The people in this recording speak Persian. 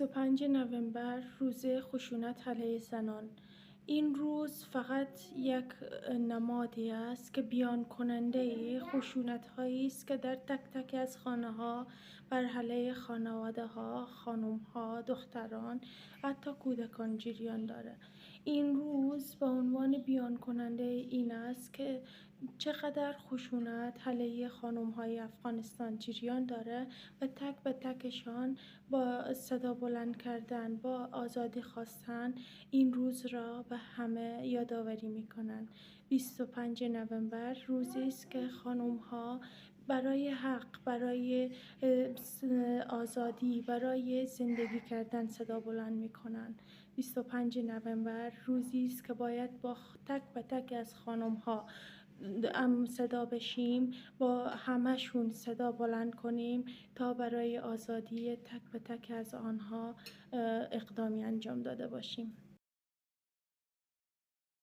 25 نوامبر روز خشونت علیه زنان. این روز فقط یک نمادی است که بیان کننده خشونت هایی است که در تک تک از خانه ها بر علیه خانواده ها، خانم ها، دختران، حتی کودکان جریان داره. این روز به عنوان بیان کننده این است که چقدر خشونت علیه خانم های افغانستان جریان داره و تک به تکشان با صدا بلند کردن، با آزادی خواستن این روز را به همه یادآوری میکنن. 25 نوامبر روزی است که خانم ها برای حق، برای آزادی، برای زندگی کردن صدا بلند میکنن. 25 نوامبر روزی است که باید با تک به تک از خانم ها صدا بشیم، با همشون صدا بلند کنیم تا برای آزادی تک به تک از آنها اقدامی انجام داده باشیم.